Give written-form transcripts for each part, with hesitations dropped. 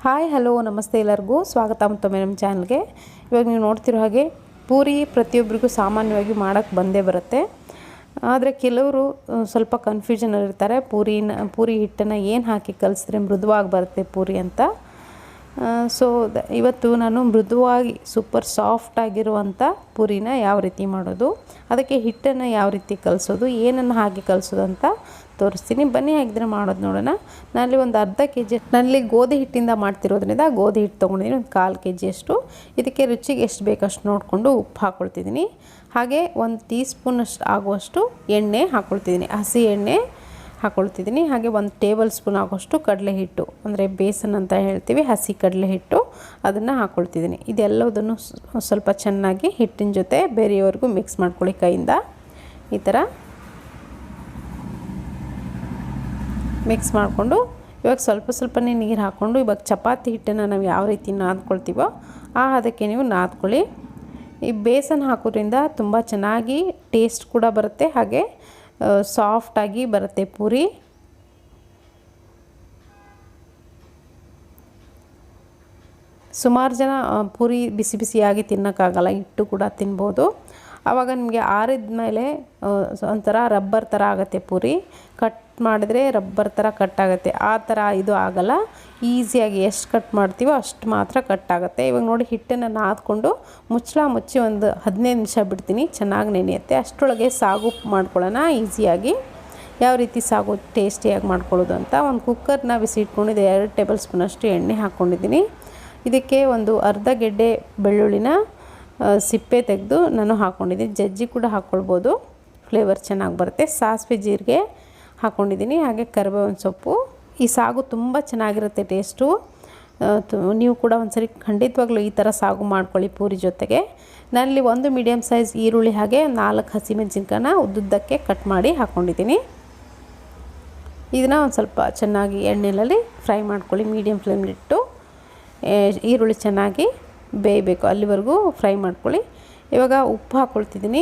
Hi hello ನಮಸ್ತೆ ಎಲ್ಲರಿಗೂ ಸ್ವಾಗತ ಮತ್ತೊಮ್ಮೆ ನಮ್ಮ ಚಾನಲ್ಗೆ. ಇವಾಗ ನೀವು ನೋಡ್ತಿರೋ ಹಾಗೆ ಪೂರಿ ಪ್ರತಿಯೊಬ್ಬರಿಗೂ ಸಾಮಾನ್ಯವಾಗಿ ಮಾಡೋಕ್ಕೆ ಬಂದೇ ಬರುತ್ತೆ. ಆದರೆ ಕೆಲವರು ಸ್ವಲ್ಪ ಕನ್ಫ್ಯೂಷನಲ್ಲಿರ್ತಾರೆ, ಪೂರಿ ಹಿಟ್ಟನ್ನು ಏನು ಹಾಕಿ ಕಲಿಸಿದ್ರೆ ಮೃದುವಾಗಿ ಬರುತ್ತೆ ಪೂರಿ ಅಂತ. ಸೊ ಇವತ್ತು ನಾನು ಮೃದುವಾಗಿ ಸೂಪರ್ ಸಾಫ್ಟ್ ಆಗಿರುವಂಥ ಪೂರಿನ ಯಾವ ರೀತಿ ಮಾಡೋದು, ಅದಕ್ಕೆ ಹಿಟ್ಟನ್ನು ಯಾವ ರೀತಿ ಕಲಿಸೋದು, ಏನನ್ನು ಹಾಕಿ ಕಲಿಸೋದು ಅಂತ ತೋರಿಸ್ತೀನಿ. ಬನ್ನಿ ಹಾಗಿದ್ರೆ ಮಾಡೋದು ನೋಡೋಣ. ನಾನಲ್ಲಿ ಒಂದು ಅರ್ಧ ಕೆ.ಜಿ ನಾನಲ್ಲಿ ಗೋಧಿ ಹಿಟ್ಟಿಂದ ಮಾಡ್ತಿರೋದ್ರಿಂದ ಗೋಧಿ ಹಿಟ್ಟು ತೊಗೊಂಡಿದ್ದೀನಿ, ಒಂದು 1/4 kg. ಇದಕ್ಕೆ ರುಚಿಗೆ ಎಷ್ಟು ಬೇಕಷ್ಟು ನೋಡಿಕೊಂಡು ಉಪ್ಪು ಹಾಕ್ಕೊಳ್ತಿದ್ದೀನಿ. ಹಾಗೆ 1 ಟೀ ಸ್ಪೂನಷ್ಟು ಆಗುವಷ್ಟು ಎಣ್ಣೆ ಹಾಕ್ಕೊಳ್ತಿದ್ದೀನಿ, ಹಸಿ ಎಣ್ಣೆ ಹಾಕ್ಕೊಳ್ತಿದ್ದೀನಿ. ಹಾಗೆ 1 ಟೇಬಲ್ ಸ್ಪೂನ್ ಆಗೋಷ್ಟು ಕಡಲೆ ಹಿಟ್ಟು, ಅಂದರೆ ಬೇಸನ್ ಅಂತ ಹೇಳ್ತೀವಿ, ಹಸಿ ಕಡಲೆ ಹಿಟ್ಟು, ಅದನ್ನು ಹಾಕ್ಕೊಳ್ತಿದ್ದೀನಿ. ಇದೆಲ್ಲದನ್ನು ಸ್ವಲ್ಪ ಚೆನ್ನಾಗಿ ಹಿಟ್ಟಿನ ಜೊತೆ ಬೇರೆಯವರೆಗೂ ಮಿಕ್ಸ್ ಮಾಡ್ಕೊಳ್ಳಿ ಕೈಯಿಂದ. ಈ ಥರ ಮಿಕ್ಸ್ ಮಾಡಿಕೊಂಡು ಇವಾಗ ಸ್ವಲ್ಪನೇ ನೀರು ಹಾಕ್ಕೊಂಡು, ಇವಾಗ ಚಪಾತಿ ಹಿಟ್ಟನ್ನು ನಾವು ಯಾವ ರೀತಿ ನಾದ್ಕೊಳ್ತೀವೋ ಅದಕ್ಕೆ ನೀವು ನಾದ್ಕೊಳ್ಳಿ. ಈ ಬೇಸನ್ ಹಾಕೋದ್ರಿಂದ ತುಂಬ ಚೆನ್ನಾಗಿ ಟೇಸ್ಟ್ ಕೂಡ ಬರುತ್ತೆ, ಹಾಗೆ ಸಾಫ್ಟಾಗಿ ಬರುತ್ತೆ ಪೂರಿ. ಸುಮಾರು ಜನ ಪೂರಿ ಬಿಸಿ ಬಿಸಿಯಾಗಿ ತಿನ್ನೋಕ್ಕಾಗಲ್ಲ, ಹಿಟ್ಟು ಕೂಡ ತಿನ್ಬೋದು. ಆವಾಗ ನಿಮಗೆ ಆರಿದ ಮೇಲೆ ಒಂಥರ ರಬ್ಬರ್ ಥರ ಆಗುತ್ತೆ ಪೂರಿ, ಕಟ್ ಮಾಡಿದ್ರೆ ರಬ್ಬರ್ ಥರ ಕಟ್ ಆಗುತ್ತೆ. ಆ ಥರ ಇದು ಆಗಲ್ಲ, ಈಸಿಯಾಗಿ ಎಷ್ಟು ಕಟ್ ಮಾಡ್ತೀವೋ ಅಷ್ಟು ಮಾತ್ರ ಕಟ್ ಆಗುತ್ತೆ. ಇವಾಗ ನೋಡಿ ಹಿಟ್ಟನ್ನು ನಾದ್ಕೊಂಡು ಮುಚ್ಚಿ ಒಂದು 15 ನಿಮಿಷ ಬಿಡ್ತೀನಿ, ಚೆನ್ನಾಗಿ ನೆನೆಯುತ್ತೆ. ಅಷ್ಟರೊಳಗೆ ಸಾಗು ಮಾಡ್ಕೊಳ್ಳೋಣ ಈಸಿಯಾಗಿ. ಯಾವ ರೀತಿ ಸಾಗು ಟೇಸ್ಟಿಯಾಗಿ ಮಾಡ್ಕೊಳ್ಳೋದು ಅಂತ, ಒಂದು ಕುಕ್ಕರ್ನ ಬಿಸಿ ಇಟ್ಕೊಂಡಿದ್ದೆ, 2 ಟೇಬಲ್ ಸ್ಪೂನಷ್ಟು ಎಣ್ಣೆ ಹಾಕ್ಕೊಂಡಿದ್ದೀನಿ. ಇದಕ್ಕೆ ಒಂದು ಅರ್ಧ ಗೆಡ್ಡೆ ಬೆಳ್ಳುಳ್ಳಿನ ಸಿಪ್ಪೆ ತೆಗೆದು ನಾನು ಹಾಕ್ಕೊಂಡಿದ್ದೀನಿ. ಜಜ್ಜಿ ಕೂಡ ಹಾಕ್ಕೊಳ್ಬೋದು, ಫ್ಲೇವರ್ ಚೆನ್ನಾಗಿ ಬರುತ್ತೆ. ಸಾಸಿವೆ ಜೀರಿಗೆ ಹಾಕ್ಕೊಂಡಿದ್ದೀನಿ, ಹಾಗೆ ಕರಿಬೇವಿನ ಸೊಪ್ಪು. ಈ ಸಾಗು ತುಂಬ ಚೆನ್ನಾಗಿರುತ್ತೆ ಟೇಸ್ಟು. ನೀವು ಕೂಡ ಒಂದ್ಸರಿ ಖಂಡಿತವಾಗ್ಲೂ ಈ ಥರ ಸಾಗು ಮಾಡ್ಕೊಳ್ಳಿ ಪೂರಿ ಜೊತೆಗೆ. ನಾನಲ್ಲಿ 1 ಮೀಡಿಯಮ್ ಸೈಜ್ ಈರುಳ್ಳಿ, ಹಾಗೆ 4 ಹಸಿಮೆಣಸಿನ್ಕಾಯನ್ನ ಉದ್ದುದ್ದಕ್ಕೆ ಕಟ್ ಮಾಡಿ ಹಾಕ್ಕೊಂಡಿದ್ದೀನಿ. ಇದನ್ನು ಒಂದು ಸ್ವಲ್ಪ ಚೆನ್ನಾಗಿ ಎಣ್ಣೆಯಲ್ಲಿ ಫ್ರೈ ಮಾಡ್ಕೊಳ್ಳಿ, ಮೀಡಿಯಮ್ ಫ್ಲೇಮ್ಲಿಟ್ಟು. ಈರುಳ್ಳಿ ಚೆನ್ನಾಗಿ ಬೇಯಬೇಕು, ಅಲ್ಲಿವರೆಗೂ ಫ್ರೈ ಮಾಡ್ಕೊಳ್ಳಿ. ಇವಾಗ ಉಪ್ಪು ಹಾಕ್ಕೊಳ್ತಿದ್ದೀನಿ,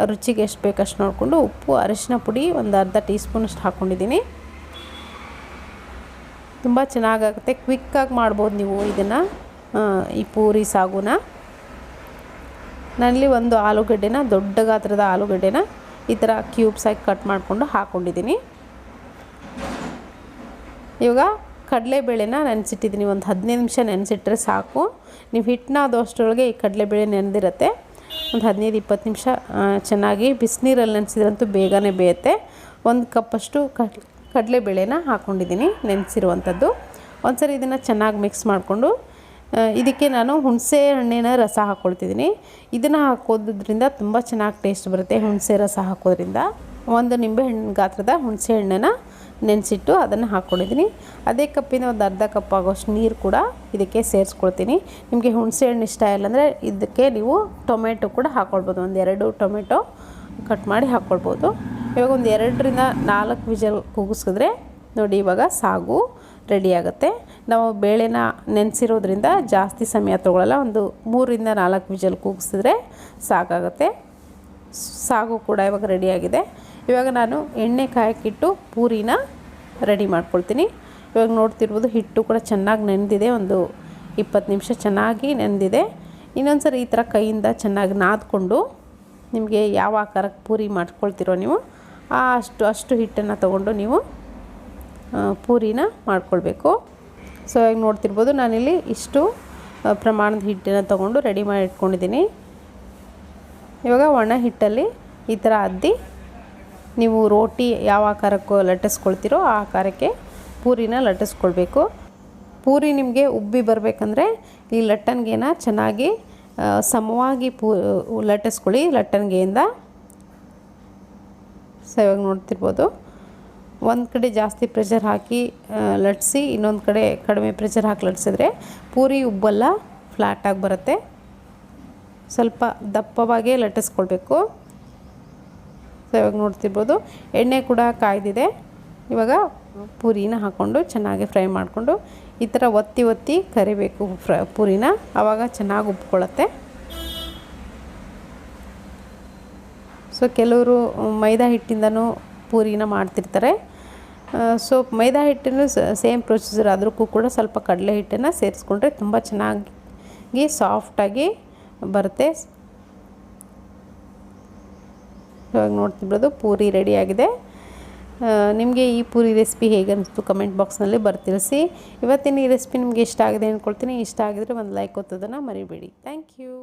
ರುಚಿಗೆ ಎಷ್ಟು ಬೇಕಷ್ಟು ನೋಡಿಕೊಂಡು ಉಪ್ಪು. ಅರಿಶಿನ ಪುಡಿ ಒಂದು ಅರ್ಧ ಟೀ ಸ್ಪೂನಷ್ಟು ಹಾಕ್ಕೊಂಡಿದ್ದೀನಿ. ತುಂಬ ಚೆನ್ನಾಗಾಗುತ್ತೆ, ಕ್ವಿಕ್ಕಾಗಿ ಮಾಡ್ಬೋದು ನೀವು ಇದನ್ನು, ಈ ಪೂರಿ ಸಾಗುನ. ನಾನಲ್ಲಿ ಒಂದು ಆಲೂಗಡ್ಡೆನ, ದೊಡ್ಡ ಗಾತ್ರದ ಆಲೂಗಡ್ಡೆನ ಈ ಥರ ಕ್ಯೂಬ್ಸಾಗಿ ಕಟ್ ಮಾಡಿಕೊಂಡು ಹಾಕ್ಕೊಂಡಿದ್ದೀನಿ. ಇವಾಗ ಕಡಲೆಬೇಳೆನ ನೆನೆಸಿಟ್ಟಿದ್ದೀನಿ, ಒಂದು 15 ನಿಮಿಷ ನೆನೆಸಿಟ್ರೆ ಸಾಕು. ನೀವು ಹಿಟ್ಟನ್ನ ಅಷ್ಟರೊಳಗೆ ಈ ಕಡಲೆಬೇಳೆ ನೆನೆದಿರುತ್ತೆ. ಒಂದು 15-20 ನಿಮಿಷ ಚೆನ್ನಾಗಿ ಬಿಸಿನೀರಲ್ಲಿ ನೆನೆಸಿದ್ರಂತೂ ಬೇಗನೆ ಬೇಯುತ್ತೆ. 1 ಕಪ್ಪಷ್ಟು ಕಡಲೆಬೇಳೆನ ಹಾಕ್ಕೊಂಡಿದ್ದೀನಿ, ನೆನೆಸಿರುವಂಥದ್ದು. ಒಂದ್ಸರಿ ಇದನ್ನು ಚೆನ್ನಾಗಿ ಮಿಕ್ಸ್ ಮಾಡಿಕೊಂಡು ಇದಕ್ಕೆ ನಾನು ಹುಣಸೆ ಹಣ್ಣಿನ ರಸ ಹಾಕ್ಕೊಳ್ತಿದ್ದೀನಿ. ಇದನ್ನು ಹಾಕೋದ್ರಿಂದ ತುಂಬ ಚೆನ್ನಾಗಿ ಟೇಸ್ಟ್ ಬರುತ್ತೆ, ಹುಣಸೆ ರಸ ಹಾಕೋದ್ರಿಂದ. 1 ನಿಂಬೆಹಣ್ಣು ಗಾತ್ರದ ಹುಣಸೆ ಹಣ್ಣನ್ನು ನೆನೆಸಿಟ್ಟು ಅದನ್ನು ಹಾಕ್ಕೊಂಡಿದ್ದೀನಿ. ಅದೇ ಕಪ್ಪಿನ ಒಂದು ಅರ್ಧ ಕಪ್ ಆಗೋಷ್ಟು ನೀರು ಕೂಡ ಇದಕ್ಕೆ ಸೇರಿಸ್ಕೊಳ್ತೀನಿ. ನಿಮಗೆ ಹುಣಸೆ ಹಣ್ಣು ಇಷ್ಟ ಇಲ್ಲ ಅಂದರೆ ಇದಕ್ಕೆ ನೀವು ಟೊಮೆಟೊ ಕೂಡ ಹಾಕ್ಕೊಳ್ಬೋದು, 1-2 ಟೊಮೆಟೊ ಕಟ್ ಮಾಡಿ ಹಾಕ್ಕೊಳ್ಬೋದು. ಇವಾಗ ಒಂದು 2-4 ವಿಜಲ್ ಕೂಗಿಸಿದ್ರೆ ನೋಡಿ, ಇವಾಗ ಸಾಗು ರೆಡಿ ಆಗುತ್ತೆ. ನಾವು ಬೇಳೆನ ನೆನೆಸಿರೋದ್ರಿಂದ ಜಾಸ್ತಿ ಸಮಯ ತೊಗೊಳ್ಳಲ್ಲ, ಒಂದು 3-4 ವಿಜಲ್ ಕೂಗಿಸಿದ್ರೆ ಸಾಕಾಗುತ್ತೆ. ಸಾಗು ಕೂಡ ಇವಾಗ ರೆಡಿಯಾಗಿದೆ. ಇವಾಗ ನಾನು ಎಣ್ಣೆ ಕಾಯಕ್ಕಿಟ್ಟು ಪೂರಿನ ರೆಡಿ ಮಾಡ್ಕೊಳ್ತೀನಿ. ಇವಾಗ ನೋಡ್ತಿರ್ಬೋದು ಹಿಟ್ಟು ಕೂಡ ಚೆನ್ನಾಗಿ ನೆನೆದಿದೆ, ಒಂದು 20 ನಿಮಿಷ ಚೆನ್ನಾಗಿ ನೆನೆದಿದೆ. ಇನ್ನೊಂದು ಸರಿ ಈ ಥರ ಕೈಯಿಂದ ಚೆನ್ನಾಗಿ ನಾದ್ಕೊಂಡು, ನಿಮಗೆ ಯಾವ ಆಕಾರಕ್ಕೆ ಪೂರಿ ಮಾಡ್ಕೊಳ್ತಿರೋ ನೀವು ಅಷ್ಟು ಹಿಟ್ಟನ್ನು ತೊಗೊಂಡು ನೀವು ಪೂರಿನ ಮಾಡ್ಕೊಳ್ಬೇಕು. ಸೊ ಇವಾಗ ನೋಡ್ತಿರ್ಬೋದು ನಾನಿಲ್ಲಿ ಇಷ್ಟು ಪ್ರಮಾಣದ ಹಿಟ್ಟನ್ನು ತೊಗೊಂಡು ರೆಡಿ ಮಾಡಿ ಇಟ್ಕೊಂಡಿದ್ದೀನಿ. ಇವಾಗ ಒಣ ಹಿಟ್ಟಲ್ಲಿ ಈ ಥರ ಅದ್ದಿ ನೀವು ರೋಟಿ ಯಾವ ಆಕಾರಕ್ಕೂ ಲಟ್ಟಿಸ್ಕೊಳ್ತೀರೋ ಆ ಆಕಾರಕ್ಕೆ ಪೂರಿನ ಲಟ್ಟಿಸ್ಕೊಳ್ಬೇಕು. ಪೂರಿ ನಿಮಗೆ ಉಬ್ಬಿ ಬರಬೇಕಂದ್ರೆ ಈ ಲಟ್ಟಣಿಗೆನ ಚೆನ್ನಾಗಿ ಸಮವಾಗಿ ಲಟ್ಟಿಸ್ಕೊಳ್ಳಿ ಲಟ್ಟಣಿಗೆಯಿಂದ. ಸೊ ಇವಾಗ ನೋಡ್ತಿರ್ಬೋದು, ಒಂದು ಕಡೆ ಜಾಸ್ತಿ ಪ್ರೆಷರ್ ಹಾಕಿ ಲಟ್ಟಿಸಿ, ಇನ್ನೊಂದು ಕಡೆ ಕಡಿಮೆ ಪ್ರೆಷರ್ ಹಾಕಿ ಲಟ್ಟಿಸಿದ್ರೆ ಪೂರಿ ಉಬ್ಬಲ್ಲ, ಫ್ಲ್ಯಾಟಾಗಿ ಬರುತ್ತೆ. ಸ್ವಲ್ಪ ದಪ್ಪವಾಗೇ ಲಟ್ಟಿಸ್ಕೊಳ್ಬೇಕು. ಸೊ ಇವಾಗ ನೋಡ್ತಿರ್ಬೋದು ಎಣ್ಣೆ ಕೂಡ ಕಾಯ್ದಿದೆ. ಇವಾಗ ಪೂರಿನ ಹಾಕ್ಕೊಂಡು ಚೆನ್ನಾಗಿ ಫ್ರೈ ಮಾಡಿಕೊಂಡು ಈ ಥರ ಒತ್ತಿ ಕರಿಬೇಕು ಪೂರಿನ, ಆವಾಗ ಚೆನ್ನಾಗಿ ಉಬ್ಕೊಳ್ಳುತ್ತೆ. ಸೊ ಕೆಲವರು ಮೈದಾ ಹಿಟ್ಟಿಂದನೂ ಪೂರಿನ ಮಾಡ್ತಿರ್ತಾರೆ, ಸೊ ಮೈದಾ ಹಿಟ್ಟನ್ನು ಸೇಮ್ ಪ್ರೊಸೀಜರ್ ಅದಕ್ಕೂ ಕೂಡ ಸ್ವಲ್ಪ ಕಡಲೆ ಹಿಟ್ಟನ್ನು ಸೇರಿಸ್ಕೊಂಡ್ರೆ ತುಂಬ ಚೆನ್ನಾಗಿ ಸಾಫ್ಟಾಗಿ ಬರುತ್ತೆ. ಇವಾಗ ನೋಡ್ತಿರ್ಬೋದು ಪೂರಿ ರೆಡಿಯಾಗಿದೆ. ನಿಮಗೆ ಈ ಪೂರಿ ರೆಸಿಪಿ ಹೇಗೆ ಅನಿಸ್ತು ಕಮೆಂಟ್ ಬಾಕ್ಸ್ನಲ್ಲಿ ಬರ್ತಿಳಿಸಿ. ಇವತ್ತಿನ ಈ ರೆಸಿಪಿ ನಿಮಗೆ ಇಷ್ಟ ಆಗಿದೆ ಅಂದ್ಕೊಳ್ತೀನಿ. ಇಷ್ಟ ಆಗಿದರೆ ಒಂದು ಲೈಕ್ ಒತ್ತೋದನ್ನು ಮರಿಬೇಡಿ. Thank you.